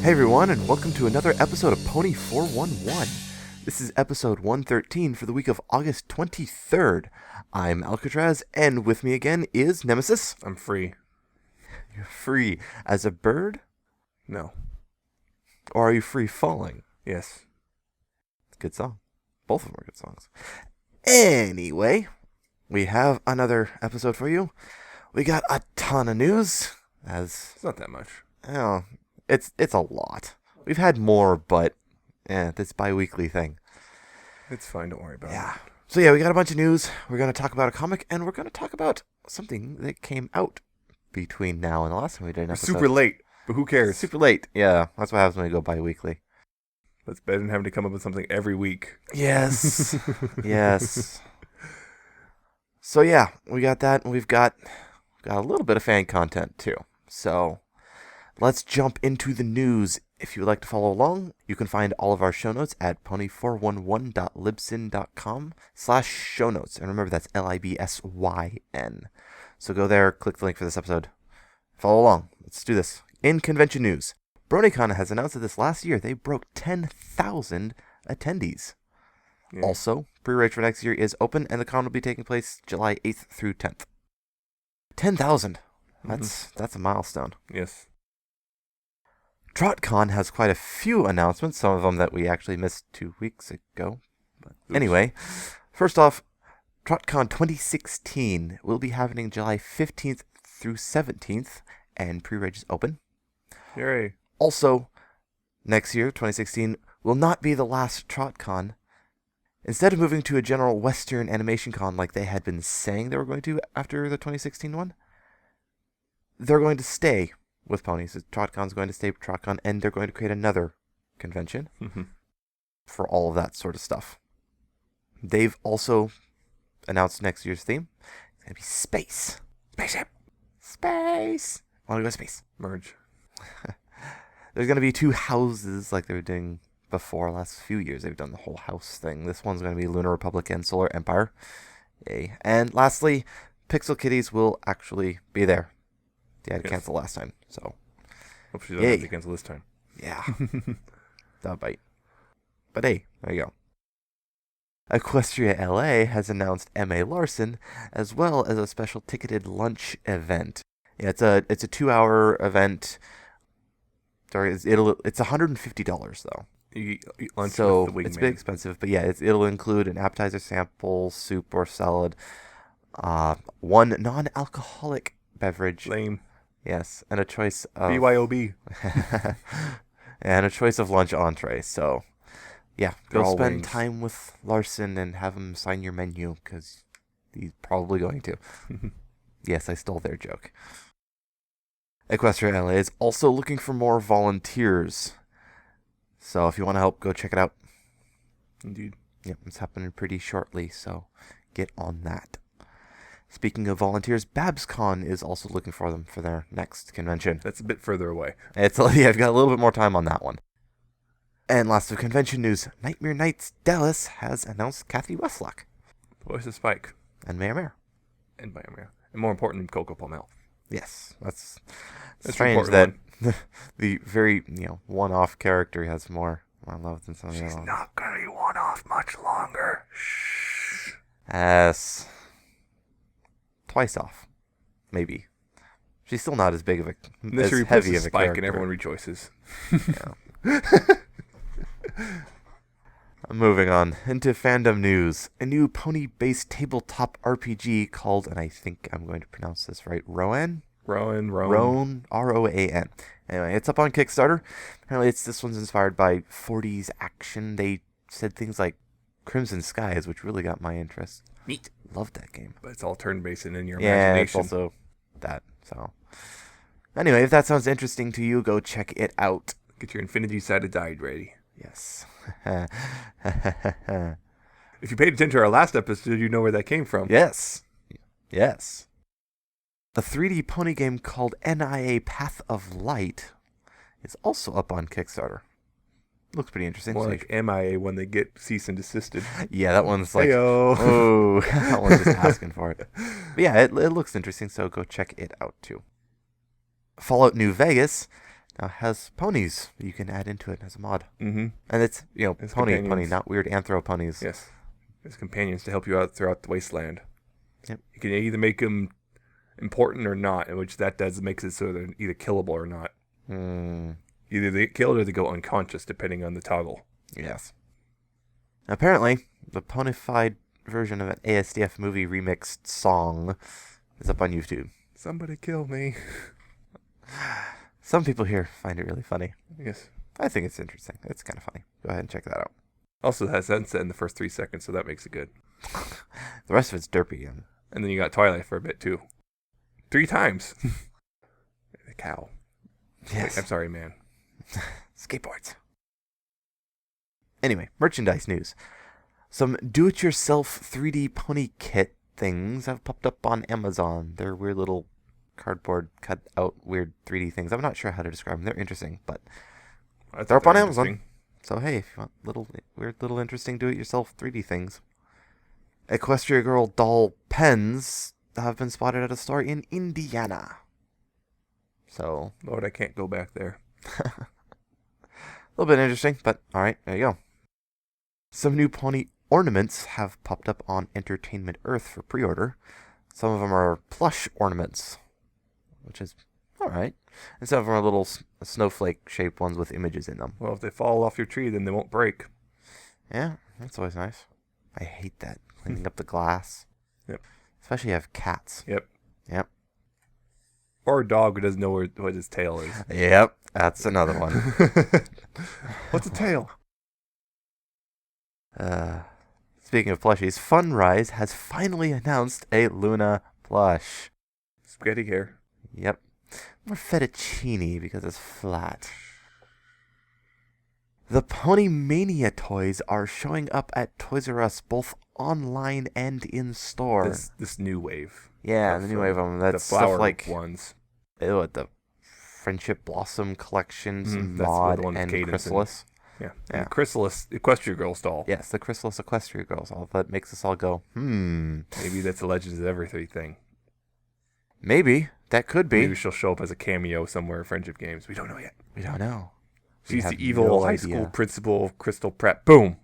Hey everyone, and welcome to another episode of Pony 411. This is episode 113 for the week of August 23rd. I'm Alca7raz, and with me again is Nemesis. I'm free. You're free as a bird? No. Or are you free falling? Yes. Good song. Both of them are good songs. Anyway, we have another episode for you. We got a ton of news. It's not that much. Oh, it's a lot. We've had more, but this bi-weekly thing. It's fine, don't worry about it. So yeah, we got a bunch of news. We're going to talk about a comic, and we're going to talk about something that came out between now and the last time we did an episode. Super late, but who cares? Super late, yeah. That's what happens when we go bi-weekly. That's better than having to come up with something every week. Yes. Yes. So yeah, we got that, and we've got a little bit of fan content too. So let's jump into the news. If you would like to follow along, you can find all of our show notes at pony411.libsyn.com/show notes. And remember, that's LIBSYN. So go there, click the link for this episode. Follow along. Let's do this. In convention news, BronyCon has announced that this last year they broke 10,000 attendees. Yeah. Also, pre-reg for next year is open, and the con will be taking place July 8th through 10th. 10,000. That's a milestone. Yes. TrotCon has quite a few announcements, some of them that we actually missed 2 weeks ago. But anyway, first off, TrotCon 2016 will be happening July 15th through 17th, and pre-reg is open. Yay. Also, next year, 2016, will not be the last TrotCon. Instead of moving to a general Western animation con like they had been saying they were going to after the 2016 one, they're going to stay with ponies. TrotCon's going to stay with TrotCon, and they're going to create another convention for all of that sort of stuff. They've also announced next year's theme. It's going to be space. Spaceship. Space. Want to go to space. Merge. There's going to be 2 houses like they were doing before. Last few years, they've done the whole house thing. This one's going to be Lunar Republic and Solar Empire. Yay. And lastly, Pixel Kitties will actually be there. They had to cancel last time, so. Hope she doesn't have to cancel this time. Yeah. That'll bite. But hey, there you go. Equestria LA has announced M.A. Larson, as well as a special ticketed lunch event. Yeah, it's a 2-hour event. Sorry, it's $150 though. You eat lunch so with the wingman. It's a bit expensive, but yeah, it'll include an appetizer, sample, soup or salad, one non-alcoholic beverage. Lame. Yes, and a choice of BYOB. and a choice of lunch entree. So, yeah, go spend wings. time with Larson and have him sign your menu, because he's probably going to. Yes, I stole their joke. Equestria LA is also looking for more volunteers. So if you want to help, go check it out. Indeed. Yep, it's happening pretty shortly, so get on that. Speaking of volunteers, BabsCon is also looking for them for their next convention. That's a bit further away. I've got a little bit more time on that one. And last of convention news, Nightmare Nights Dallas has announced Kathy Westlock. Voice of Spike. And Mayor Mare. And Biomare. And more importantly, Coco Palmel. Yes, that's strange that the very, one-off character has more love than some of the other ones. She's not going to be one-off much longer. Shh. Yes. Twice off. Maybe. She's still not as big of a, as heavy of a Spike character. And everyone rejoices. Yeah. Moving on into fandom news. A new pony-based tabletop RPG called, and I think I'm going to pronounce this right, Roan, R-O-A-N. Anyway, it's up on Kickstarter. Apparently this one's inspired by 40s action. They said things like Crimson Skies, which really got my interest. Neat. Loved that game. But it's all turn-based and in your imagination. Yeah, it's imagination. also that. So, anyway, if that sounds interesting to you, go check it out. Get your infinity-sided die ready. Yes. If you paid attention to our last episode, you know where that came from. Yes. Yes. A 3D pony game called NIA Path of Light is also up on Kickstarter. Looks pretty interesting. More like MIA when they get cease and desisted. Yeah, that one's like, Hey-o. oh, that one's just asking for it. But yeah, it looks interesting, so go check it out too. Fallout New Vegas now has ponies you can add into it as a mod. Mm-hmm. And it's, As pony, companions. not weird anthro ponies. Yes. As companions to help you out throughout the wasteland. Yep. You can either make them important or not, in which that makes it so they're either killable or not. Either they get killed or they go unconscious, depending on the toggle. Yes. Apparently, the ponified version of an ASDF movie remixed song is up on YouTube. Somebody kill me. Some people here find it really funny. Yes. I think it's interesting. It's kind of funny. Go ahead and check that out. Also, it has sunset in the first 3 seconds, so that makes it good. The rest of it's derpy. And then you got Twilight for a bit, too. 3 times. The cow. Yes. Wait, I'm sorry, man. Skateboards. Anyway, merchandise news. Some do-it-yourself 3D pony kit things have popped up on Amazon. They're weird little cardboard cut-out weird 3D things. I'm not sure how to describe them. They're interesting, but they're up on Amazon. So hey, if you want weird little interesting do-it-yourself 3D things. Equestria Girl doll pens have been spotted at a store in Indiana. So, Lord, I can't go back there. a little bit interesting, but alright, there you go. Some new pony ornaments have popped up on Entertainment Earth for pre-order. Some of them are plush ornaments, which is alright. And some of them are little snowflake-shaped ones with images in them. Well, if they fall off your tree, then they won't break. Yeah, that's always nice. I hate that. Cleaning up the glass. Yep. Especially if you have cats. Yep. Yep. Or a dog who doesn't know what his tail is. Yep, that's another one. What's a tail? Speaking of plushies, Funrise has finally announced a Luna plush. Spaghetti hair. Yep. More fettuccine because it's flat. The Pony Mania toys are showing up at Toys R Us both online and in store. This new wave. Yeah, the new wave of them. That's the flower stuff like ones. the Friendship Blossom collections, That's Mod, the one with and Cadence in it. Chrysalis. Yeah. Yeah. And the Chrysalis Equestria Girl doll. Yes, the Chrysalis Equestria Girls. All that makes us all go, Maybe that's the Legends of Everything thing. Maybe. That could be. Maybe she'll show up as a cameo somewhere in Friendship Games. We don't know yet. We don't know. She's have the evil no high idea. school principal of Crystal Prep. Boom.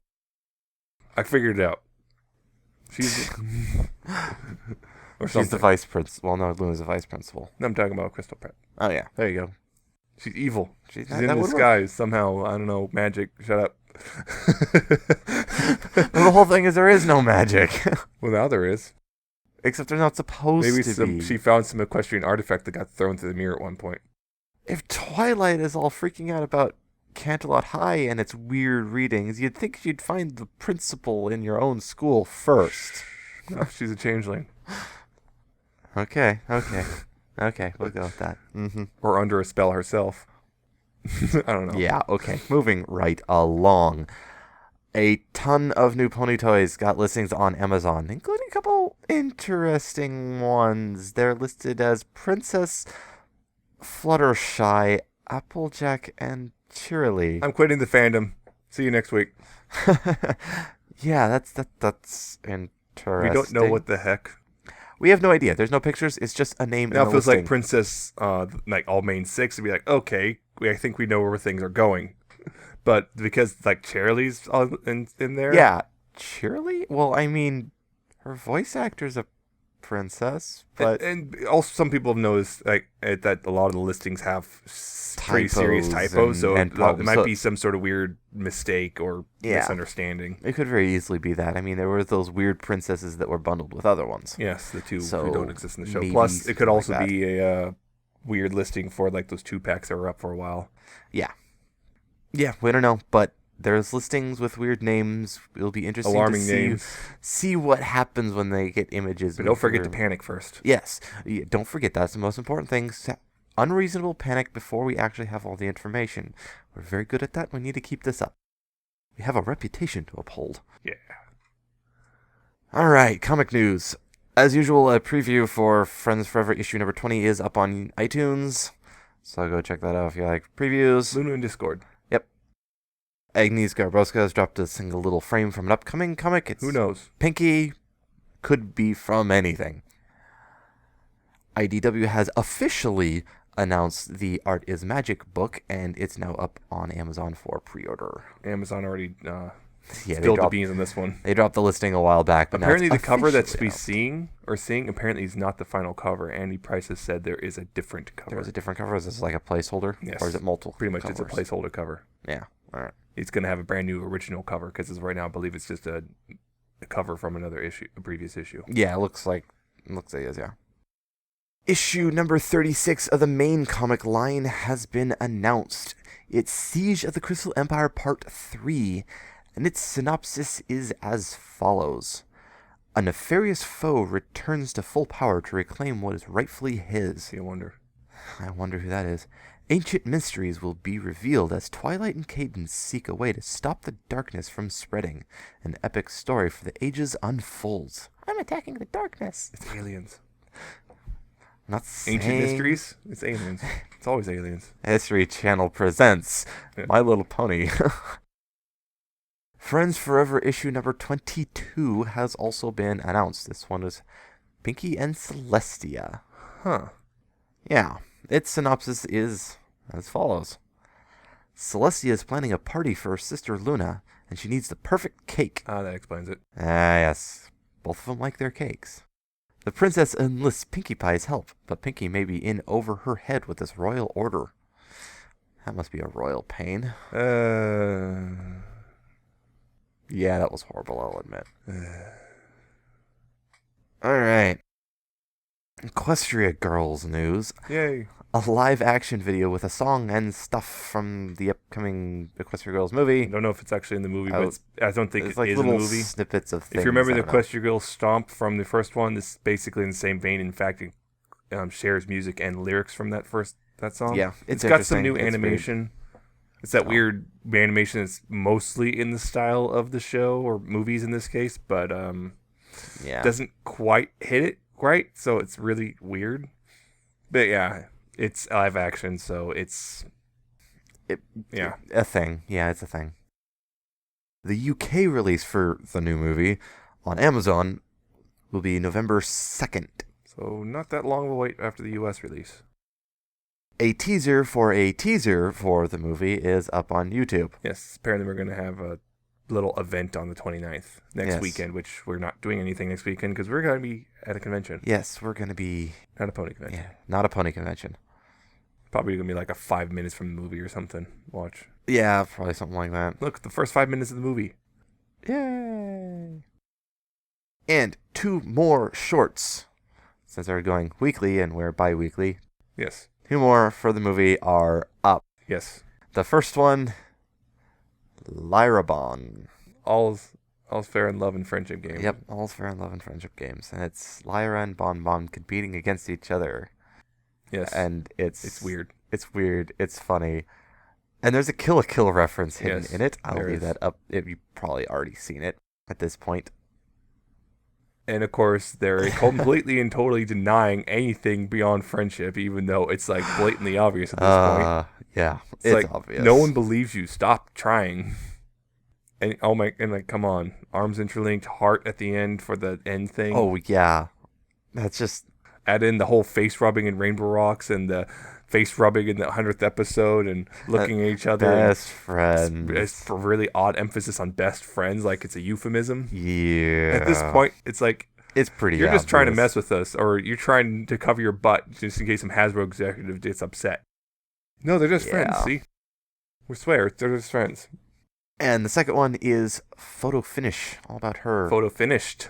I figured it out. She's or She's something. the vice principal. Well, no, Luna's the vice principal. No, I'm talking about Crystal Prep. Oh, yeah. There you go. She's evil. She's that in would work. disguise somehow. I don't know. Magic. Shut up. The whole thing is there is no magic. Well, now there is. Except they're not supposed Maybe to be. she found some equestrian artifact that got thrown through the mirror at one point. If Twilight is all freaking out about Canterlot High and its weird readings, you'd think you'd find the principal in your own school first. No, she's a changeling. Okay, we'll go with that. Or under a spell herself. I don't know. Yeah, okay. Moving right along. A ton of new pony toys got listings on Amazon, including a couple interesting ones. They're listed as Princess, Fluttershy, Applejack, and Cheerilee. I'm quitting the fandom. See you next week. Yeah, that's interesting. We don't know what the heck. We have no idea. There's no pictures. It's just a name. Now in it the feels listing. like Princess, like all main 6, would be like, okay, I think we know where things are going. But because like Cheerilee's in there, Yeah, Cheerilee. Well, I mean, her voice actor's a princess, but and also some people have noticed like that a lot of the listings have pretty serious typos, so and it problems. might So- be some sort of weird mistake or Yeah. misunderstanding. it could very easily be that. I mean, there were those weird princesses that were bundled with other ones. Yes, the two So, who don't exist in the show. maybe Plus, it could something also like be a weird listing for like those 2-packs that were up for a while. Yeah, we don't know, but there's listings with weird names. It'll be interesting Alarming to names. see what happens when they get images. But don't with forget to weird- panic first. Yes, don't forget that's the most important thing. Unreasonable panic before we actually have all the information. We're very good at that. We need to keep this up. We have a reputation to uphold. Yeah. All right, comic news. As usual, a preview for Friends Forever issue number 20 is up on iTunes. So go check that out if you like previews. Luna and Discord. Agnes Garboska has dropped a single little frame from an upcoming comic. It's Who knows? Pinky. Could be from anything. IDW has officially announced the Art is Magic book, and it's now up on Amazon for pre-order. Amazon already Yeah, spilled the beans on this one. They dropped the listing a while back, but apparently now the it's cover that's officially out. seeing apparently is not the final cover. Andy Price has said there is a different cover. There's a different cover. Is this like a placeholder? Yes. Or is it multiple? Pretty much covers? it's a placeholder cover. Yeah. All right. It's going to have a brand new original cover because right now I believe it's just a cover from a previous issue. Yeah, it looks like it is. Yeah. Issue number 36 of the main comic line has been announced. It's Siege of the Crystal Empire Part 3, and its synopsis is as follows. A nefarious foe returns to full power to reclaim what is rightfully his. See, I wonder who that is. Ancient mysteries will be revealed as Twilight and Cadence seek a way to stop the darkness from spreading. An epic story for the ages unfolds. I'm attacking the darkness. It's aliens. Not saying... Ancient mysteries? It's aliens. It's always aliens. History Channel presents My Little Pony. Friends Forever issue number 22 has also been announced. This one is Pinky and Celestia. Huh. Yeah, its synopsis is as follows. Celestia is planning a party for her sister Luna, and she needs the perfect cake. Ah, that explains it. Yes. Both of them like their cakes. The princess enlists Pinkie Pie's help, but Pinkie may be in over her head with this royal order. That must be a royal pain. Yeah, that was horrible, I'll admit. Alright. Equestria Girls news. Yay. A live-action video with a song and stuff from the upcoming Equestria Girls movie. I don't know if it's actually in the movie, but I don't think it's it like is in little the movie. Snippets of things. If you remember I the don't know. Equestria Girls stomp from the first one, this is basically in the same vein. In fact, it shares music and lyrics from that song. Yeah, it's got some interesting. new It's animation. It's that weird animation that's mostly in the style of the show or movies in this case, but doesn't quite hit it right, so it's really weird. But yeah, it's live action, so it's a thing. Yeah, it's a thing. The UK release for the new movie on Amazon will be November 2nd. So not that long of a wait after the US release. A teaser for the movie is up on YouTube. Yes, apparently we're going to have a little event on the 29th next weekend, which we're not doing anything next weekend because we're going to be at a convention. Yes, we're going to be... Not a pony convention. Yeah, not a pony convention. Probably going to be like a 5 minutes from the movie or something. Watch. Yeah, probably something like that. Look, the first 5 minutes of the movie. Yay! And 2 more shorts. Since they're going weekly and we're bi-weekly. Yes. 2 more for the movie are up. Yes. The first one, Lyrabon. All's fair in love and friendship games. Yep, all's fair in love and friendship games. And it's Lyra and Bon Bon competing against each other. Yes. And it's weird. It's weird. It's funny. And there's a Kill la Kill reference hidden in it. I'll leave that up. You've probably already seen it at this point. And of course, they're completely and totally denying anything beyond friendship, even though it's like blatantly obvious at this point. Yeah, it's like, obvious. No one believes you. Stop trying. And come on, arms interlinked, heart at the end for the end thing. Oh yeah, that's just add in the whole face rubbing in Rainbow Rocks and the face rubbing in the 100th episode and looking at each other. Best friends. It's a really odd emphasis on best friends, like it's a euphemism. Yeah. At this point, it's like it's pretty. You're just trying to mess with us, or you're trying to cover your butt just in case some Hasbro executive gets upset. No, they're just friends. See, we swear they're just friends. And the second one is Photo Finish, all about her. Photo Finished.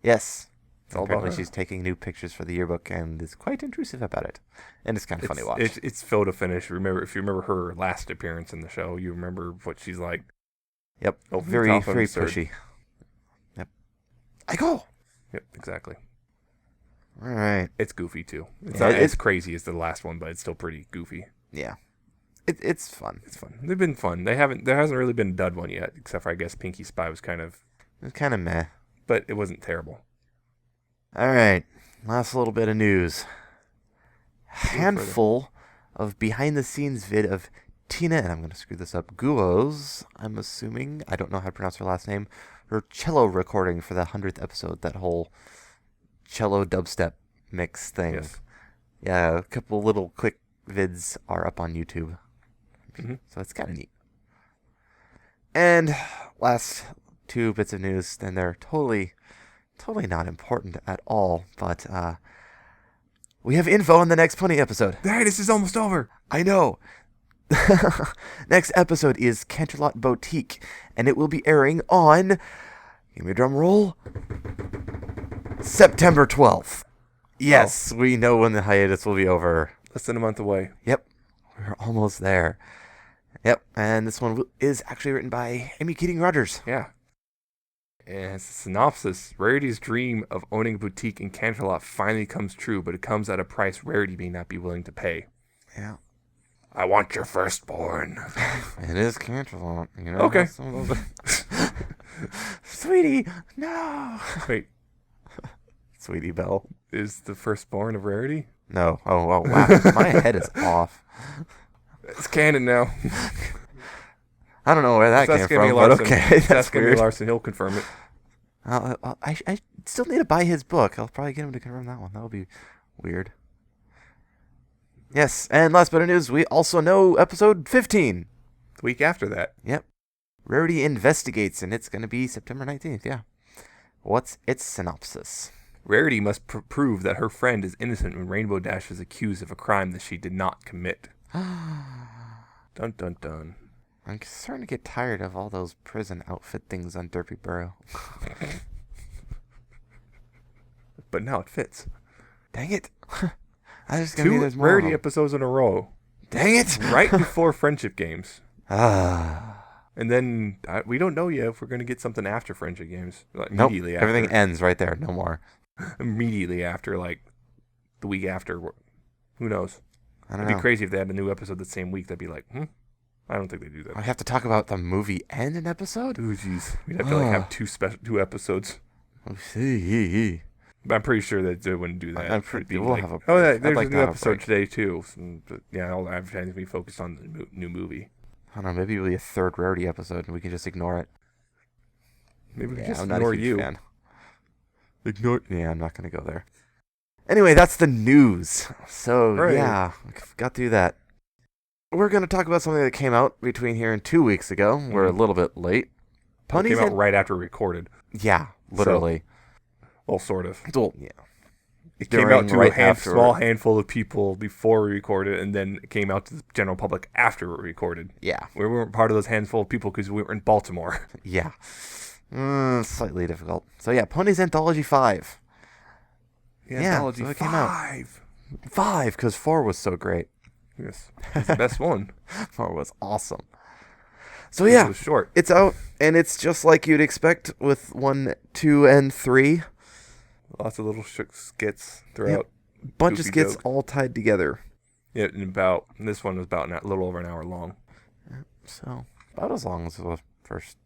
Yes. It's all Apparently about her. She's taking new pictures for the yearbook and is quite intrusive about it. And it's kind of funny to watch. It's Photo Finish. If you remember her last appearance in the show, you remember what she's like. Yep. Very pushy. Yep. I go. Yep, exactly. All right. It's goofy too. It's not as crazy as the last one, but it's still pretty goofy. Yeah. It's fun. It's fun. They've been fun. There hasn't really been a dud one yet, except for I guess Pinkie Spy was kind of meh. But it wasn't terrible. All right. Last little bit of news. Handful of behind the scenes vid of Tina, and I'm going to screw this up, Guo's, I'm assuming, I don't know how to pronounce her last name, her cello recording for the 100th episode, that whole cello dubstep mix thing. Yes. Yeah, a couple little quick vids are up on YouTube. Mm-hmm. So it's kind of neat. And last two bits of news, then they're totally not important at all, but we have info on the next Pony episode. Hey, this is almost over. I know. Next episode is Canterlot Boutique, and it will be airing on, give me a drum roll, September 12th. Yes, we know when the hiatus will be over. Less than a month away. Yep, we're almost there. Yep, and this one is actually written by Amy Keating Rogers. Yeah. And synopsis: Rarity's dream of owning a boutique in Canterlot finally comes true, but it comes at a price Rarity may not be willing to pay. Yeah. I want your firstborn. It is Canterlot, you know? Okay. Sweetie, no. Wait, Sweetie Belle. is the firstborn of Rarity? No. Oh, wow. My head is off. It's canon now. I don't know where that came from, but okay. That's weird. Larson, he'll confirm it. I still need to buy his book. I'll probably get him to confirm that one. That'll be weird. Yes, and last bit of news, we also know episode 15. The week after that. Yep. Rarity Investigates, and it's going to be September 19th, yeah. What's its synopsis? Rarity must prove that her friend is innocent when Rainbow Dash is accused of a crime that she did not commit. Dun dun dun. I'm starting to get tired of all those prison outfit things on Derpy Burrow. But now it fits. Dang it. I just gonna 2 Rarity episodes in a row. Dang it. Right before Friendship Games. Ah. And then we don't know yet if we're going to get something after Friendship Games. Like, nope. Immediately after. Everything ends right there. No more. Immediately after, like the week after. Who knows? I don't know. It'd be crazy if they had a new episode the same week. They'd be like, I don't think they do that. I have to talk about the movie and an episode? Oh, jeez. We'd have to have two episodes. Oh, see. But I'm pretty sure that they wouldn't do that. I'm pretty. We'll like, have there's a new episode today too. But yeah, all the advertising will be focused on the new movie. I don't know. Maybe it'll be a third Rarity episode, and we can just ignore it. Maybe we can just I'm ignore not a huge you. Fan. Ignore. Yeah, I'm not gonna go there. Anyway, that's the news. So yeah, got through that. We're gonna talk about something that came out between here and 2 weeks ago. Mm-hmm. We're a little bit late. Ponies came out right after we recorded. Yeah, literally. Well, sort of. Well, yeah. It came out to a small handful of people before we recorded, and then it came out to the general public after we recorded. Yeah. We weren't part of those handful of people because we were in Baltimore. Yeah. Slightly difficult. So yeah, Ponies Anthology V. Anthology so it 5. Came out. 5, because 4 was so great. Yes. It's the best one. 4 was awesome. So yeah, it was short. It's out, and it's just like you'd expect with 1, 2, and 3. Lots of little skits throughout. Yep. Bunch of skits all tied together. Yeah, this one was about a little over an hour long. Yeah, so about as long as the first.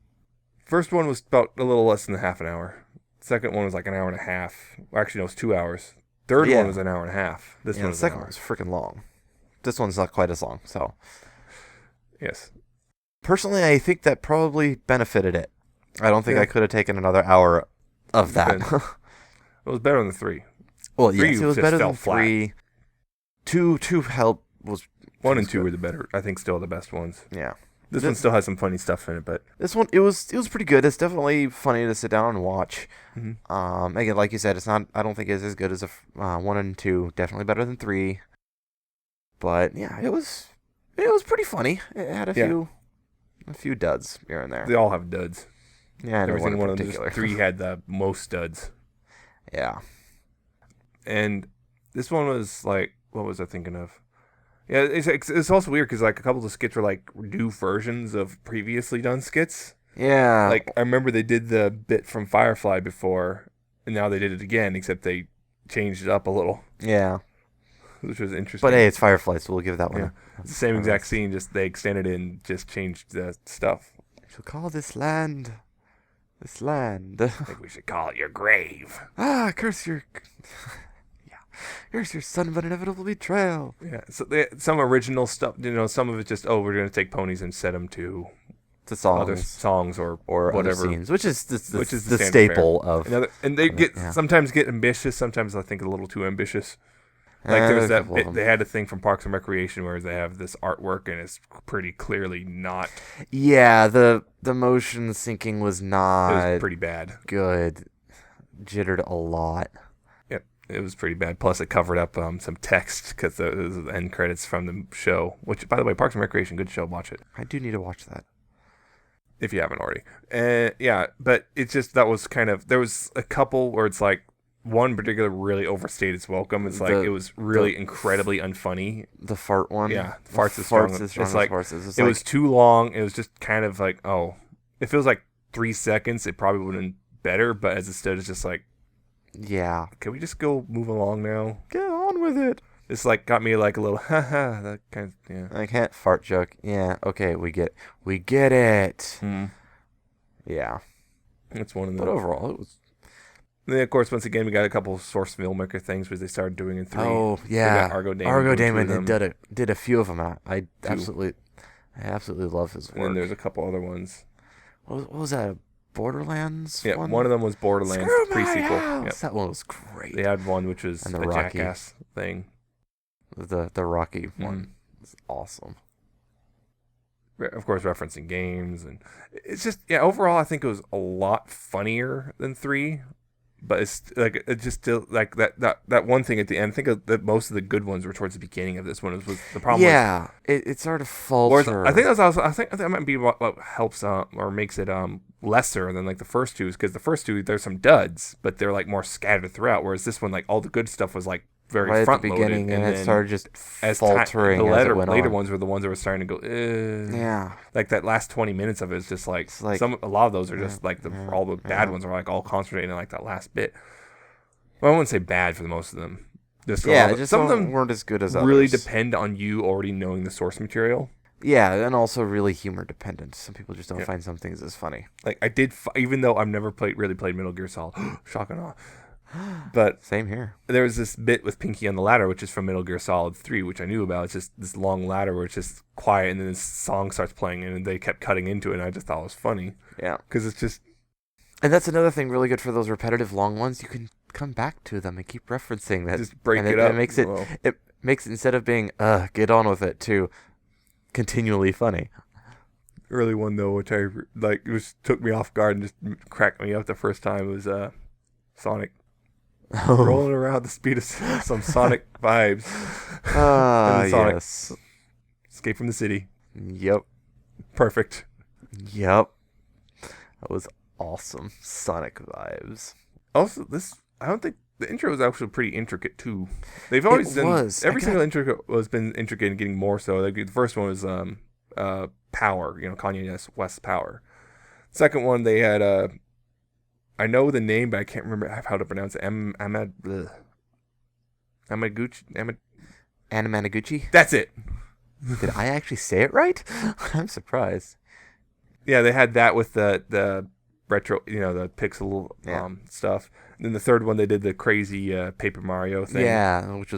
First one was about a little less than half an hour. Second one was like an hour and a half. Actually, no, it was 2 hours. Third one was an hour and a half. This one the second one was freaking long. This one's not quite as long. So yes. Personally, I think that probably benefited it. I don't think I could have taken another hour of that. It was better than 3. Well, yes, it was better than 3. 2 helped was 1 and 2 were the better. I think still the best ones. Yeah. This one still has some funny stuff in it, but this one it was pretty good. It's definitely funny to sit down and watch. Mm-hmm. Again, like you said, it's not. I don't think it's as good as 1 and 2. Definitely better than 3. But yeah, it was pretty funny. It had a few duds here and there. They all have duds. Yeah, every single one of them. 3 had the most duds. Yeah. And this one was like, what was I thinking of? Yeah, it's also weird because like a couple of the skits were like new versions of previously done skits. Yeah. Like I remember they did the bit from Firefly before, and now they did it again, except they changed it up a little. Yeah. Which was interesting. But hey, it's Firefly, so we'll give that one. Yeah. It's the same exact scene, just they extended it and just changed the stuff. We'll call this land. I think we should call it your grave. Curse your... Here's your sudden but inevitable betrayal. Yeah, so some original stuff, some of it just, we're going to take ponies and set them to songs. Other songs or whatever. Scenes, which is the staple of... and they sometimes get ambitious, sometimes I think a little too ambitious. Like there was There's a couple of them. they had a thing from Parks and Recreation where they have this artwork and it's pretty clearly not. Yeah, the motion syncing was It not was pretty bad. good. Jittered a lot. Yep, it was pretty bad. Plus, it covered up some text because it was the end credits from the show. Which, by the way, Parks and Recreation, good show. Watch it I do need to watch that. if you haven't already. Yeah, but it's just that was kind of there was a couple where it's like one particular really overstayed its welcome. It's like it was really incredibly unfunny. The fart one. Yeah, farts is strong. Farts is It's like horses. it was too long. It was just kind of like it feels like 3 seconds. It probably would have been better, but as instead it's just like, yeah. can we just go move along now? Get on with it. It's like got me like a little haha that kind of I can't fart joke. Yeah. Okay, we get it. Yeah. That's one of But them. overall, it was. And then of course once again we got a couple of source filmmaker things which they started doing in 3. Oh yeah. We got Argo Damon. Argo doing 2 of Damon them. did a few of them. I absolutely love his And work. then there's a couple other ones. What was that? Borderlands. Yeah, one of them was Borderlands Screw my pre-sequel. house! Yep. That one was great. They had one which was And a the Rocky. Jackass thing. The Rocky one is awesome. Of course, referencing games, and it's just overall, I think it was a lot funnier than 3, but it's like it just still like that one thing at the end. I think that most of the good ones were towards the beginning of this one. Was the problem? Yeah, it sort of faltered. I think that's also. I think that might be what helps or makes it lesser than like the first 2, because the first 2 there's some duds, but they're like more scattered throughout. Whereas this one, like all the good stuff was like very right front at the beginning, loaded, and it started just as faltering. the as it went later on. ones were the ones that were starting to go. Yeah, Like that last 20 minutes of it is just like, It's like- a lot of those are just like all the bad ones are like all concentrated in like that last bit. Well, I wouldn't say bad for the most of them. Just some of them weren't as good as others. really depend on you already knowing the source material. Yeah, and also really humor dependent. Some people just don't find some things as funny. Like I did, even though I've never really played Metal Gear Solid, shock and awe. But Same here. there was this bit with Pinky on the Ladder, which is from Metal Gear Solid 3, which I knew about. It's just this long ladder where it's just quiet, and then this song starts playing, and they kept cutting into it, and I just thought it was funny. Yeah. Because it's just... And that's another thing really good for those repetitive long ones. You can come back to them and keep referencing that. Just break and it up. It makes it instead of being, get on with it, to continually funny. Early one, though, which I, like, took me off guard and just cracked me up the first time, was Sonic. Rolling around the speed of some Sonic vibes. Sonic. Yes. Escape from the city. Yep. Perfect. Yep. That was awesome. Sonic vibes. Also, I don't think the intro was actually pretty intricate too. They've always done every single intro has been intricate and getting more so. Like the first one was Power, Kanye West's Power. Second one they had I know the name, but I can't remember how to pronounce it. Anamanaguchi? That's it. Did I actually say it right? I'm surprised. Yeah, they had that with the retro, the pixel stuff. And then the third one, they did the crazy Paper Mario thing. Yeah, which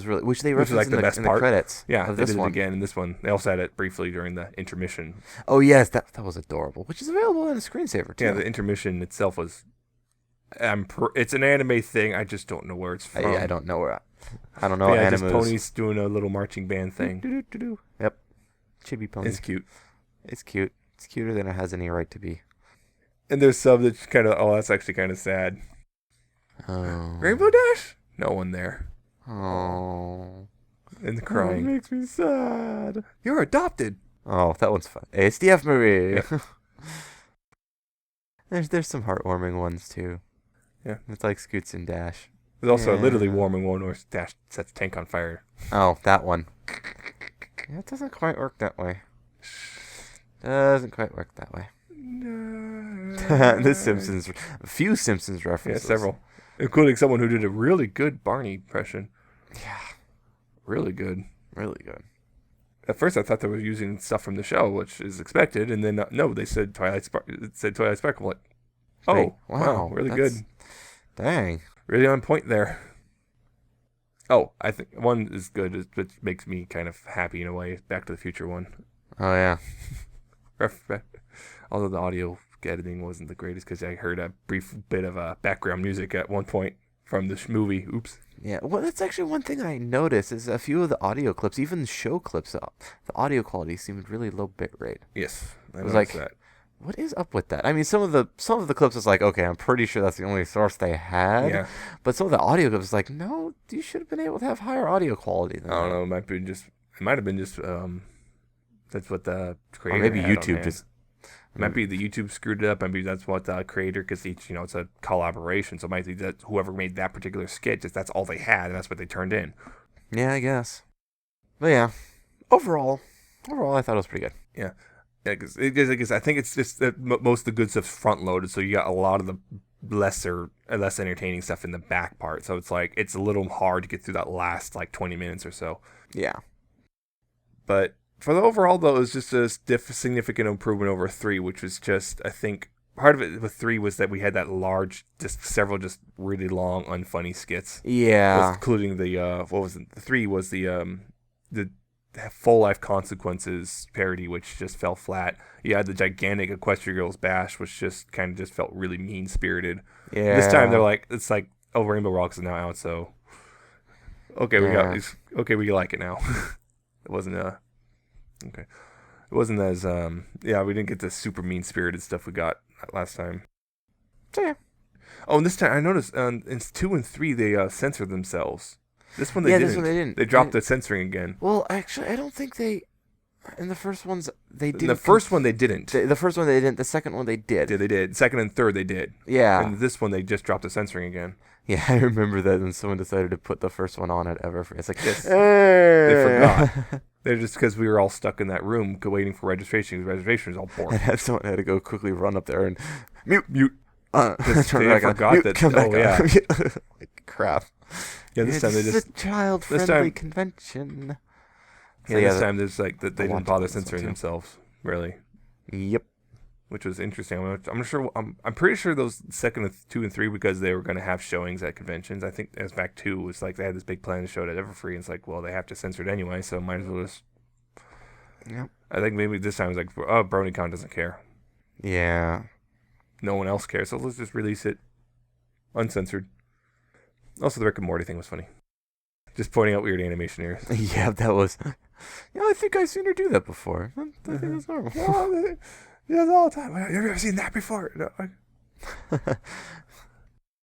they referenced like in the credits. Yeah, of they this did one. it again in this one. They also had it briefly during the intermission. Oh yes, that was adorable. Which is available in a screensaver too. Yeah, the intermission itself was. It's an anime thing. I just don't know where it's from. I don't know where. I don't know. Yeah, animes. just ponies doing a little marching band thing. Yep, chibi pony. It's cute. It's cute. It's cuter than it has any right to be. And there's some that's kind of that's actually kind of sad. Oh. Rainbow Dash? No one there. Oh. And the crying. It makes me sad. You're adopted. Oh, that one's fun. ASDF movie. Yeah. There's some heartwarming ones too. Yeah. It's like Scoots and Dash. There's also a literally warming one where Dash sets Tank on fire. Oh, that one. Yeah, it doesn't quite work that way. Doesn't quite work that way. No. A few Simpsons references. Yeah, several. Including someone who did a really good Barney impression. Yeah. Really good. Really good. At first, I thought they were using stuff from the show, which is expected, and then no, they said Twilight Sparkle. I'm like, oh, Great. wow, really good. Dang. Really on point there. Oh, I think one is good, which makes me kind of happy in a way. Back to the Future one. Oh, yeah. Although the audio editing wasn't the greatest because I heard a brief bit of background music at one point from this movie. Oops. Yeah, well, that's actually one thing I noticed is a few of the audio clips, even show clips, the audio quality seemed really low bit rate. Yes, I was like, that. What is up with that? I mean, some of the clips was like, okay, I'm pretty sure that's the only source they had. Yeah. But some of the audio clips was like, no, you should have been able to have higher audio quality than I don't that. know. It might have been just that's what the creator. Or maybe YouTube just. Might be the YouTube screwed it up. Maybe that's what the creator, because each, it's a collaboration. So it might be that whoever made that particular skit, that's all they had, and that's what they turned in. Yeah, I guess. But yeah, overall, I thought it was pretty good. Yeah, because I think it's just that most of the good stuff's front loaded, so you got a lot of the less entertaining stuff in the back part. So it's like it's a little hard to get through that last 20 minutes or so. Yeah, but. For the overall, though, it was just a significant improvement over 3, which was just, I think, part of it with 3 was that we had that large, several really long, unfunny skits. Yeah. Including the, what was it? 3 was the Full Life Consequences parody, which just fell flat. You had the gigantic Equestrian Girls Bash, which just kind of just felt really mean-spirited. Yeah. This time, they're like, it's like, oh, Rainbow Rocks is now out, so... Okay, we like it now. It wasn't, Okay. It wasn't as, we didn't get the super mean-spirited stuff we got last time. So, yeah. Oh, and this time, I noticed, in 2 and 3, they censored themselves. This one they didn't. This one they didn't. They dropped the censoring again. Well, actually, I don't think they... In the first ones, they didn't. The first one they didn't. The first one they didn't. The second one they did. Yeah, they did. Second and third they did. Yeah. And this one they just dropped the censoring again. Yeah, I remember that when someone decided to put the first one on at Everfree. It's like, yes. They forgot. They're just because we were all stuck in that room waiting for registration. Because registration was all boring. Someone had to go quickly run up there and mute. They forgot that. Come back yeah. Like, crap. Yeah, this time they just. It's a child-friendly convention. Yeah, this time there's that they didn't bother censoring themselves. Really. Yep. Which was interesting. I'm pretty sure those second, 2, and 3 because they were going to have showings at conventions. I think as fact 2 was like they had this big plan to show it at Everfree, and it's like, well, they have to censor it anyway, so might as well just. Yep. I think maybe this time it's like, oh, BronyCon doesn't care. Yeah. No one else cares, so let's just release it uncensored. Also, the Rick and Morty thing was funny. Just pointing out weird animation errors. Yeah, that was. Yeah, I think I've seen her do that before. I think that's normal. Yeah, all the time. Have you ever seen that before? No.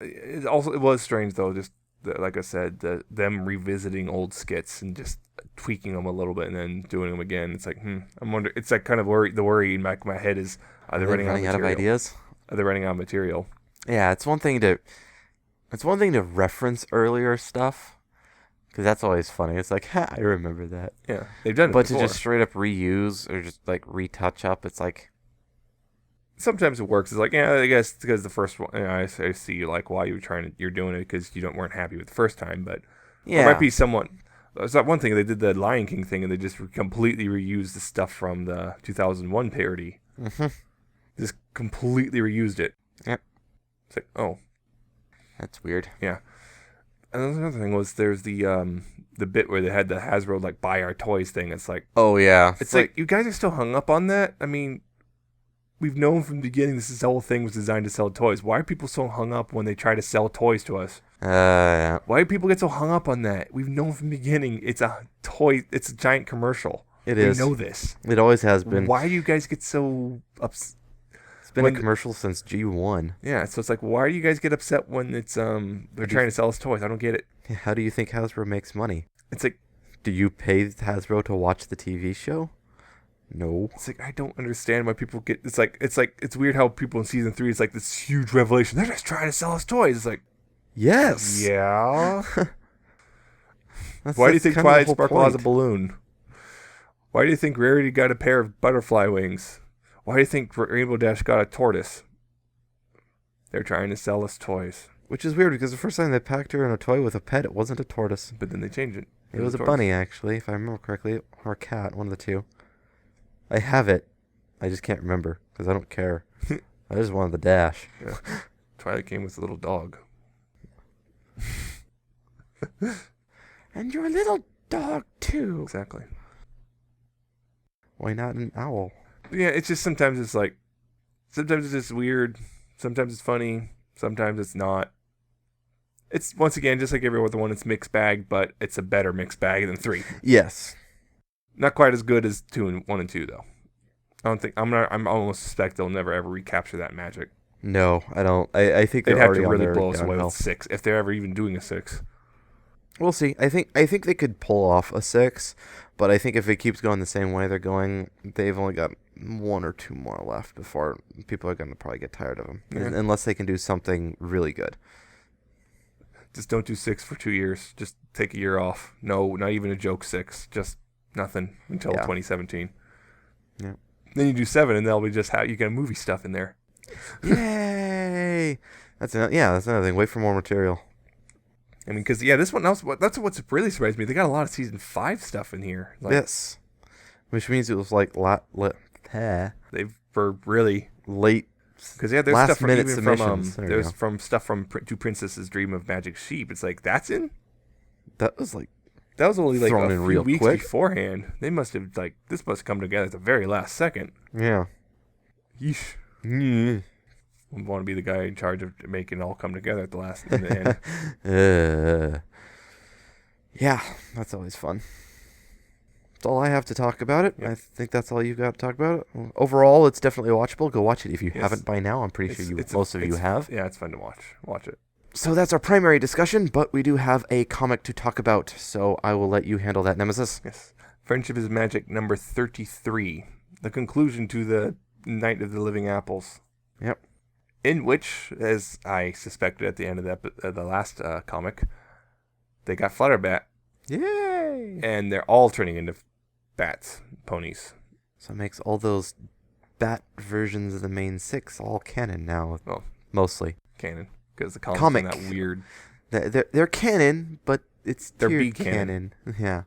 It was strange though. Just like I said, them revisiting old skits and just tweaking them a little bit and then doing them again. It's like, I'm wondering. It's like kind of the worry in the back of my head is, are they running out of ideas? Are they running out of material? Yeah, it's one thing to reference earlier stuff. Because that's always funny. It's like, I remember that. Yeah, they've done it But before. to just straight up reuse or just like retouch up, it's like. Sometimes it works. It's like, yeah, I guess because the first one, I see like why you're doing it because you weren't happy with the first time. But yeah, there might be someone. It's not one thing. They did the Lion King thing and they just completely reused the stuff from the 2001 parody. Mm-hmm. Just completely reused it. Yep. It's like, oh, that's weird. Yeah. And another thing was there's the bit where they had the Hasbro like buy our toys thing. It's like, oh yeah, it's like you guys are still hung up on that. I mean, we've known from the beginning this whole thing was designed to sell toys. Why are people so hung up when they try to sell toys to us? Yeah. Why do people get so hung up on that? We've known from the beginning it's a toy. It's a giant commercial. It is. We know this. It always has been. Why do you guys get so upset? It's been a commercial since G1. Yeah, so it's like, why do you guys get upset when it's they're trying to sell us toys? I don't get it. How do you think Hasbro makes money? It's like, do you pay Hasbro to watch the TV show? No. It's like, I don't understand why people get. It's weird how people in season 3 it's like this huge revelation. They're just trying to sell us toys. It's like, yes. Yeah. Why do you think Twilight Sparkle has a balloon? Why do you think Rarity got a pair of butterfly wings? Why do you think Rainbow Dash got a tortoise? They're trying to sell us toys. Which is weird because the first time they packed her in a toy with a pet, it wasn't a tortoise. But then they changed it. It was a bunny, actually, if I remember correctly. Or a cat, one of the two. I have it. I just can't remember because I don't care. I just wanted the Dash. Yeah. Twilight came with a little dog. And your little dog, too. Exactly. Why not an owl? Yeah, it's just sometimes it's like, sometimes it's just weird. Sometimes it's funny. Sometimes it's not. It's, once again, just like every other one, it's mixed bag, but it's a better mixed bag than 3. Yes. Not quite as good as 1 and 2, though. I'm almost suspect they'll never ever recapture that magic. No, I don't. I think they'd they're have already to really on blow us away downhill. with 6, if they're ever even doing a 6. We'll see. I think they could pull off a 6, but I think if it keeps going the same way they're going, they've only got 1 or 2 more left before people are going to probably get tired of them, unless they can do something really good. Just don't do 6 for 2 years. Just take a year off. No, not even a joke 6. Just nothing until 2017. Yeah. Then you do 7, and they'll be just how you get movie stuff in there. Yay! That's another thing. Wait for more material. I mean, because that's what's really surprised me. They got a lot of season 5 stuff in here. Yes, which means it was like they were really late. Because there's last stuff from minute even submissions. there's from stuff from Two Princesses Dream of Magic Sheep. It's like that's in. That was only like thrown a in few real weeks quick beforehand. They must have this must come together at the very last second. Yeah. Yeesh. Yeah. I want to be the guy in charge of making it all come together at in the end. Yeah, that's always fun. That's all I have to talk about it. Yep. I think that's all you've got to talk about it. Overall, it's definitely watchable. Go watch it if you haven't by now. I'm pretty sure most of you have. Yeah, it's fun to watch. Watch it. So that's our primary discussion, but we do have a comic to talk about, so I will let you handle that, Nemesis. Yes. Friendship is Magic number 33. The conclusion to the Night of the Living Apples. Yep. In which, as I suspected at the end of the last comic, they got Flutterbat. Yay! And they're all turning into bats, ponies. So it makes all those bat versions of the main 6 all canon now. Well, mostly. Canon. Because the comic is that weird. They're canon, but they're B canon. Yeah.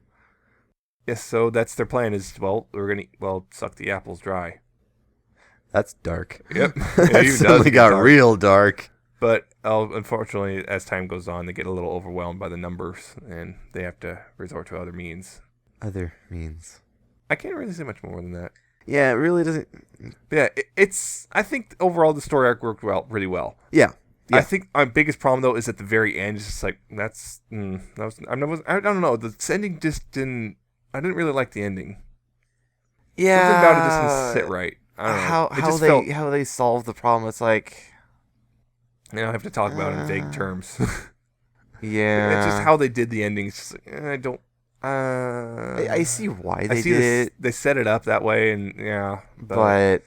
Yes, so that's their plan is, we're going to, suck the apples dry. That's dark. Yep. It suddenly got dark. Real dark. But unfortunately, as time goes on, they get a little overwhelmed by the numbers, and they have to resort to other means. Other means. I can't really say much more than that. Yeah, it really doesn't. Yeah, I think overall the story arc worked really well. Yeah. I think my biggest problem though is at the very end. It's just like I don't know. The ending just didn't. I didn't really like the ending. Yeah. Something about it just didn't sit right. I don't know. How they solve the problem. It's like. I have to talk about it in vague terms. Yeah. It's just how they did the ending. It's just like, I don't. I see why they did it. They set it up that way, and but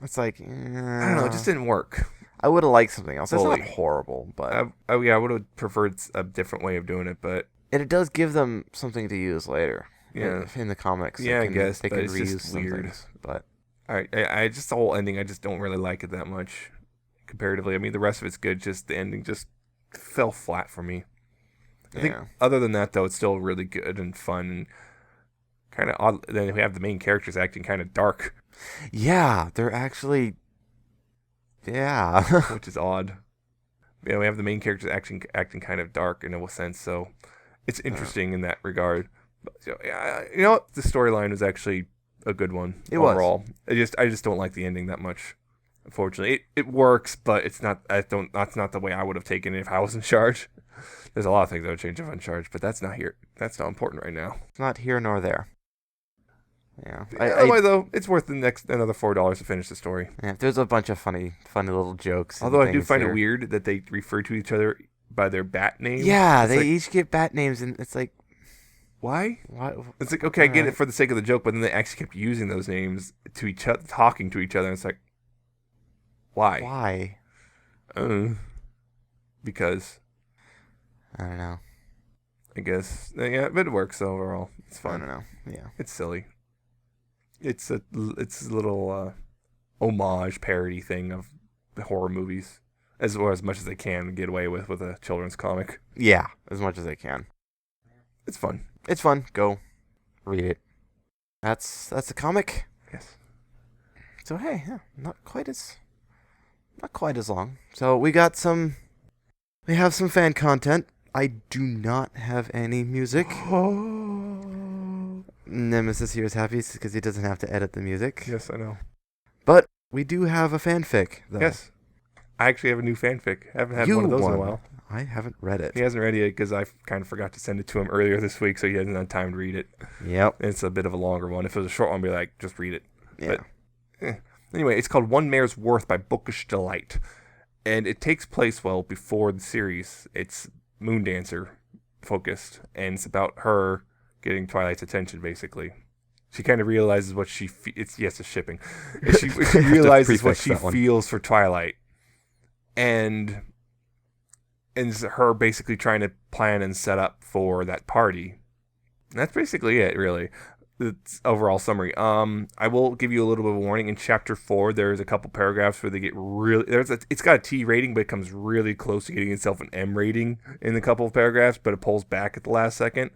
it's like I don't know. It just didn't work. I would have liked something else. It's not horrible, but I would have preferred a different way of doing it. But it does give them something to use later. Yeah, in the comics. Yeah, I guess they but can it's reuse just some weird. things, but I just the whole ending. I just don't really like it that much comparatively. I mean, the rest of it's good. Just the ending just fell flat for me. I think other than that, though, it's still really good and fun and kind of odd. Then we have the main characters acting kind of dark. Yeah, they're actually... Yeah. Which is odd. Yeah, we have the main characters acting kind of dark in a sense, so it's interesting in that regard. But, you know what? The storyline was actually a good one overall. Was. I just don't like the ending that much. Unfortunately, it works, but it's not. That's not the way I would have taken it if I was in charge. There's a lot of things I would change if I'm in charge, but that's not here. That's not important right now. It's not here nor there. Yeah. Otherwise, though, it's worth another $4 to finish the story. Yeah, there's a bunch of funny little jokes. Although I do find it weird that they refer to each other by their bat names. Yeah, they each get bat names, and it's like, why? It's like, okay, I get it for the sake of the joke, but then they actually kept using those names to each other, talking to each other. And it's like, why? Why? Because. I don't know. I guess. Yeah, but it works overall. It's fun. I don't know. Yeah. It's silly. It's a little homage parody thing of the horror movies. As much as they can get away with a children's comic. Yeah, as much as they can. It's fun. It's fun. Go read it. That's the comic. Yes. So hey, not quite as long. So we have some fan content. I do not have any music. Nemesis here is happy because he doesn't have to edit the music. Yes, I know. But we do have a fanfic, though. Yes. I actually have a new fanfic. I haven't had one of those in a while. I haven't read it. He hasn't read it because I kind of forgot to send it to him earlier this week, so he hasn't had time to read it. Yep. It's a bit of a longer one. If it was a short one, I'd be like, just read it. Yeah. But, anyway, it's called One Mare's Worth by Bookish Delight. And it takes place, before the series. It's Moondancer focused, and it's about her getting Twilight's attention, basically. She kind of realizes what she... it's shipping. She realizes what she feels for Twilight. And it's her basically trying to plan and set up for that party. And that's basically it, really. It's overall summary. I will give you a little bit of a warning. In chapter 4, there's a couple paragraphs where they get really... it's got a T rating, but it comes really close to getting itself an M rating in a couple of paragraphs, but it pulls back at the last second.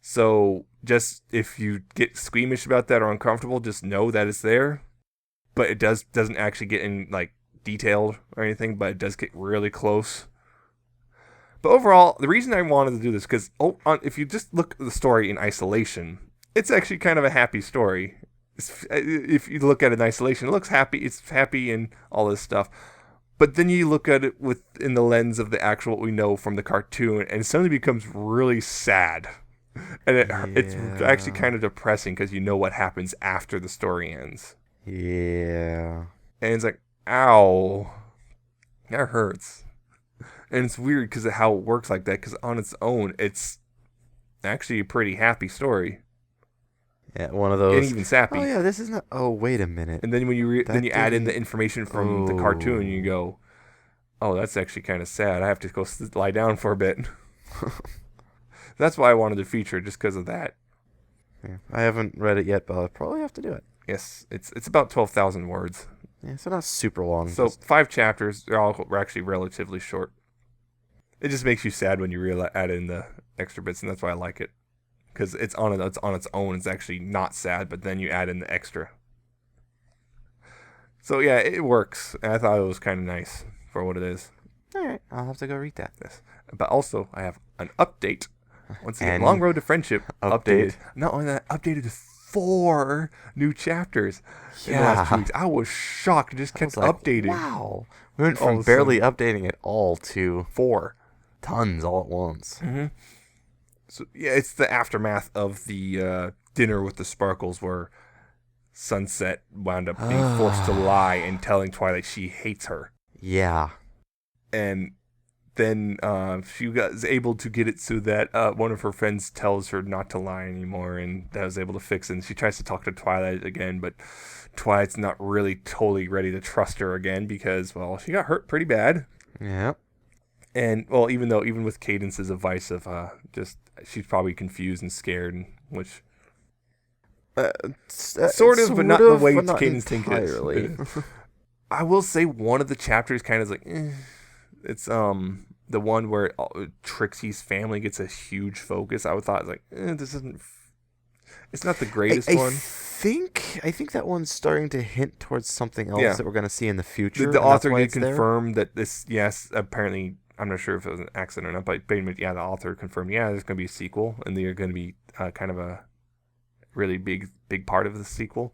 So just if you get squeamish about that or uncomfortable, just know that it's there. But it doesn't actually get in like detailed or anything, but it does get really close. But overall, the reason I wanted to do this, because if you just look at the story in isolation, it's actually kind of a happy story. If you look at it in isolation, it looks happy. It's happy and all this stuff. But then you look at it in the lens of the actual what we know from the cartoon, and it suddenly becomes really sad. And it's actually kind of depressing because you know what happens after the story ends. Yeah. And it's like, ow. That hurts. And it's weird because of how it works like that, because on its own, it's actually a pretty happy story. Yeah, one of those. And even sappy. Oh, yeah, this is not... Oh, wait a minute. And then when you add in the information from the cartoon, you go, oh, that's actually kind of sad. I have to go lie down for a bit. That's why I wanted to feature it, just because of that. Yeah, I haven't read it yet, but I'll probably have to do it. Yes, it's about 12,000 words. Yeah, so not super long. So 5 chapters. They're actually relatively short. It just makes you sad when you add in the extra bits, and that's why I like it. Because it's on its own. It's actually not sad, but then you add in the extra. So yeah, it works. And I thought it was kind of nice for what it is. All right, I'll have to go read that. Yes. But also, I have an update. Once again, Long Road to Friendship updated. Not only that, updated to 4 new chapters in the last 2 weeks. I was shocked. It just kept updating. Wow. We went from barely updating it all to 4 tons all at once. Mm-hmm. So yeah, it's the aftermath of the dinner with the Sparkles, where Sunset wound up being forced to lie and telling Twilight she hates her. Yeah. And then she was able to get it so that one of her friends tells her not to lie anymore, and that was able to fix it. And she tries to talk to Twilight again, but Twilight's not really totally ready to trust her again because, she got hurt pretty bad. Yeah. And, even with Cadence's advice of she's probably confused and scared, which... sort of, but not the way Cadence thinks it is. I will say one of the chapters kind of is like, It's the one where Trixie's family gets a huge focus. I thought, like, this isn't... It's not the greatest one. I think that one's starting to hint towards something else that we're going to see in the future. The author did confirm that this, apparently... I'm not sure if it was an accident or not, but the author confirmed, there's going to be a sequel, and they're going to be kind of a really big part of the sequel.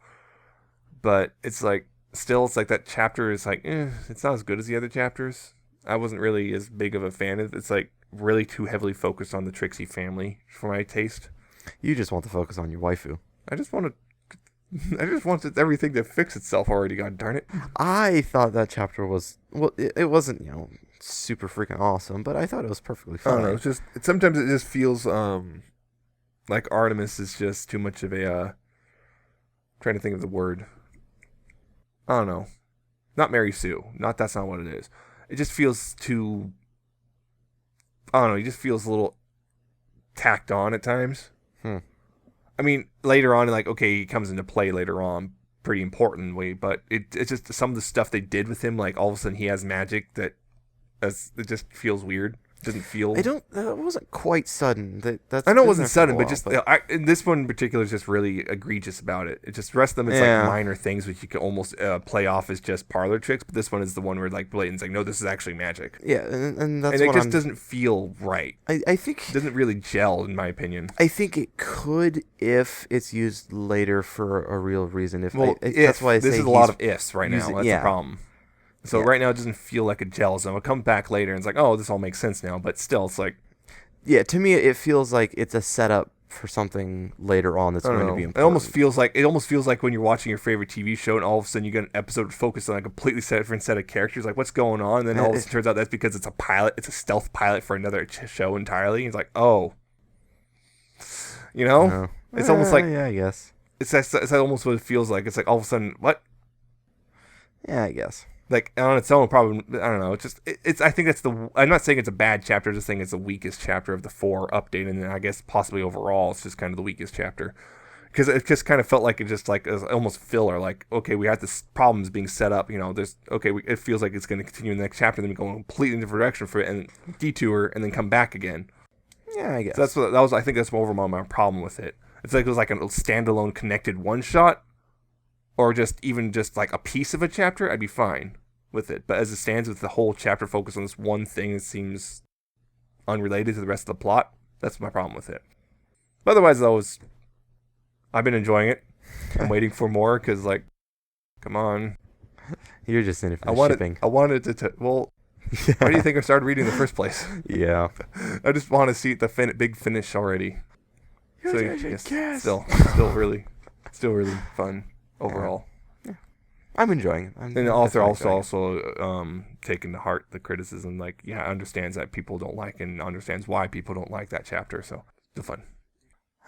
But it's like, still, it's like that chapter is like, it's not as good as the other chapters. I wasn't really as big of a fan of it. It's like really too heavily focused on the Trixie family for my taste. You just want to focus on your waifu. I just wanted everything to fix itself already, god darn it. I thought that chapter was, it wasn't, super freaking awesome, but I thought it was perfectly fine. I don't know, it's just, sometimes it just feels like Artemis is just too much of a, trying to think of the word. I don't know. Not Mary Sue. That's not what it is. It just feels too, I don't know, it just feels a little tacked on at times. I mean, later on, he comes into play later on, pretty important way, but it's just some of the stuff they did with him, like all of a sudden he has magic that it just feels weird. It doesn't feel... That wasn't quite sudden. I know it wasn't sudden, but just... this one in particular is just really egregious about it. It just, the rest of them is like minor things which you can almost play off as just parlor tricks, but this one is the one where blatant's like, no, this is actually magic. Yeah, and that's and it just doesn't feel right. I think... It doesn't really gel, in my opinion. I think it could if it's used later for a real reason. That's why I say this is a lot of ifs right now. That's the problem. So right now it doesn't feel like it gels. And I'll come back later and it's like, oh, this all makes sense now. But still, it's like... Yeah, to me, it feels like it's a setup for something later on that's going to be important. It almost feels like when you're watching your favorite TV show and all of a sudden you get an episode focused on a completely different set of characters. Like, what's going on? And then all of a sudden it turns out that's because it's a pilot. It's a stealth pilot for another show entirely. And it's like, oh... You know? It's almost like... Yeah, I guess. It's almost what it feels like. It's like all of a sudden, what? Yeah, I guess. Like, on its own, probably, I don't know. It's I think that's I'm not saying it's a bad chapter, just saying it's the weakest chapter of the 4 update, and then I guess possibly overall, it's just kind of the weakest chapter. Because it just kind of felt like it just like is almost filler. Like, okay, we have this problems being set up. You know, it feels like it's going to continue in the next chapter, and then we go in a completely different direction for it, and detour, and then come back again. Yeah, I guess. So I think that's overall my problem with it. It's like it was like a standalone connected one shot, or just like a piece of a chapter. I'd be fine with it. But as it stands, with the whole chapter focused on this one thing that seems unrelated to the rest of the plot, that's my problem with it. But otherwise, though, I've been enjoying it. I'm waiting for more because, like, come on. You're just in it for the shipping. I wanted to. Well, why do you think I started reading in the first place? Yeah. I just want to see the big finish already. So yes, still really fun overall. Yeah. I'm enjoying it. And the author also taking to heart the criticism, like, understands that people don't like and understands why people don't like that chapter. So still fun.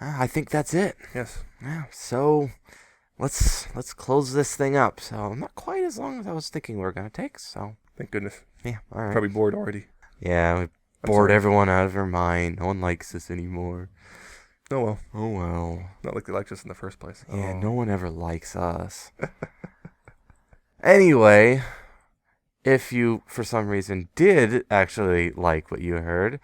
I think that's it. Yes. Yeah. So let's close this thing up. So not quite as long as I was thinking we were gonna take. So thank goodness. Yeah. All right. Probably bored already. Yeah, we bored everyone out of their mind. No one likes us anymore. Oh well. Not like they liked us in the first place. Yeah, no one ever likes us. Anyway, if you, for some reason, did actually like what you heard,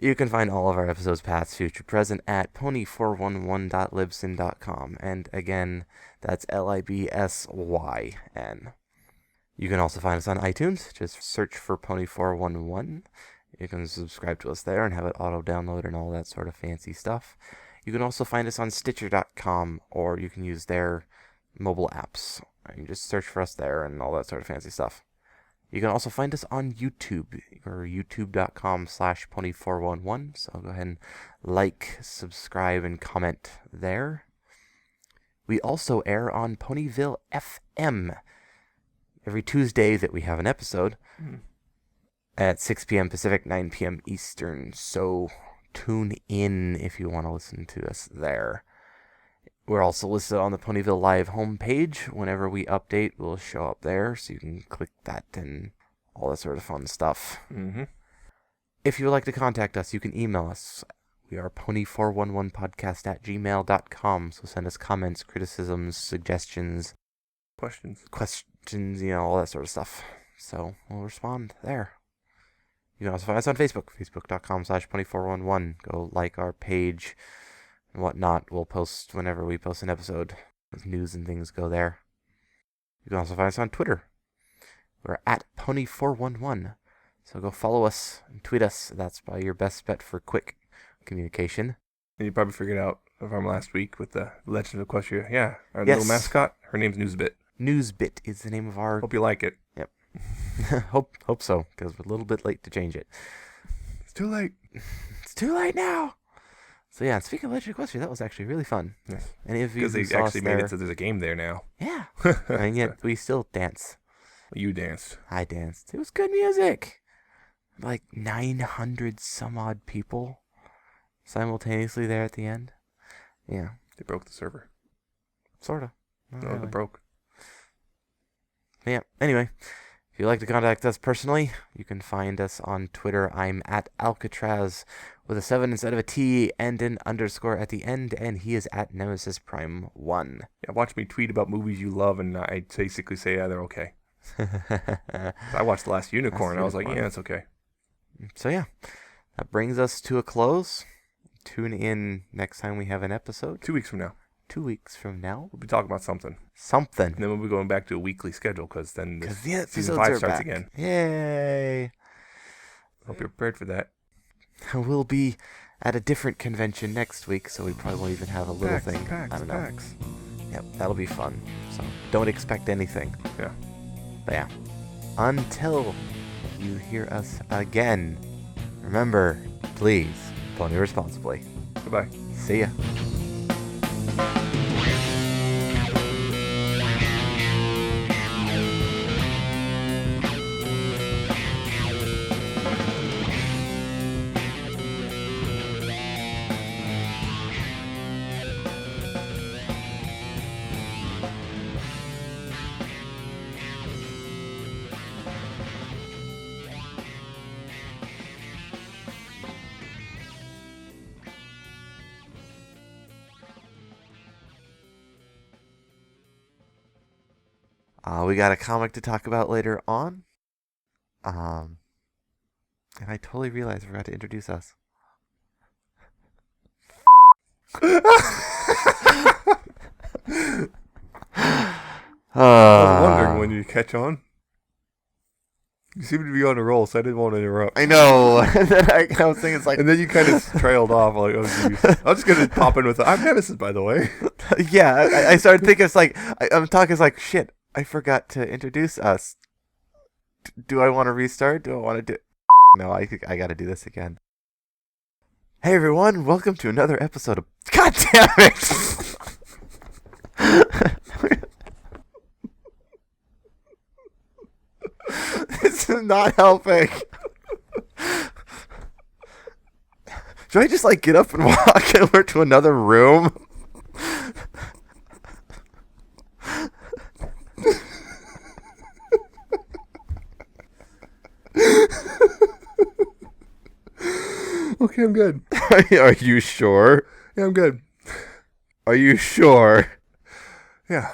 you can find all of our episodes, past, future, present, at pony411.libsyn.com. And again, that's LIBSYN. You can also find us on iTunes. Just search for Pony411. You can subscribe to us there and have it auto-download and all that sort of fancy stuff. You can also find us on Stitcher.com, or you can use their mobile apps. You can just search for us there and all that sort of fancy stuff. You can also find us on YouTube, or youtube.com/Pony411. So go ahead and like, subscribe, and comment there. We also air on Ponyville FM every Tuesday that we have an episode. At 6 p.m. Pacific, 9 p.m. Eastern. So tune in if you want to listen to us there. We're also listed on the Ponyville Live homepage. Whenever we update, we'll show up there, so you can click that and all that sort of fun stuff. Mm-hmm. If you would like to contact us, you can email us. We are pony411podcast@gmail.com. So send us comments, criticisms, suggestions, questions, all that sort of stuff. So we'll respond there. You can also find us on Facebook, facebook.com/Pony411. Go like our page and whatnot. We'll post whenever we post an episode. News and things go there. You can also find us on Twitter. We're at Pony411. So go follow us and tweet us. That's probably your best bet for quick communication. And you probably figured out from last week with the Legend of Equestria. Yeah, our little mascot. Her name's Newsbit. Newsbit is the name of our... Hope you like it. Yep. Hope so, because we're a little bit late to change it. It's too late. It's too late now. So yeah, speaking of Legend of Equestria, that was actually really fun. Yes. Any of you because they actually made it so there's a game there now. Yeah. And yet we still dance. You danced. I danced. It was good music. Like 900 some odd people simultaneously there at the end. Yeah. They broke the server. Sorta. No, they broke. Yeah. Anyway, if you'd like to contact us personally, you can find us on Twitter. I'm at Alca7raz with a 7 instead of a T and an underscore at the end, and he is at Nemesis Prime 1. Yeah, watch me tweet about movies you love, and I basically say, yeah, they're okay. I watched The Last Unicorn, and I was like, yeah, it's okay. So yeah, that brings us to a close. Tune in next time we have an episode. 2 weeks from now. 2 weeks from now. We'll be talking about something. And then we'll be going back to a weekly schedule, because then season 5 starts back again. Yay! Hope you're prepared for that. We'll be at a different convention next week, so we probably won't even have a little thing. I don't know. PAX. Yep, that'll be fun. So don't expect anything. Yeah. But yeah. until you hear us again, remember, please pony responsibly. Goodbye. See ya. We got a comic to talk about later on. And I totally realized I forgot to introduce us. I was wondering when you catch on. You seem to be on a roll, so I didn't want to interrupt. I know. And then I was thinking, it's like, and then you kind of trailed off. Like, oh, geez. I'm just gonna pop in with, I'm Nemesis, by the way. Yeah, I started thinking, it's like, I'm talking, it's like, shit, I forgot to introduce us. Do I want to restart? Do I want to do... No, I got to do this again. Hey, everyone. Welcome to another episode of... God damn it! This is not helping. Should I just, like, get up and walk over to another room? Okay, I'm good. Are you sure? Yeah, I'm good. Are you sure? Yeah.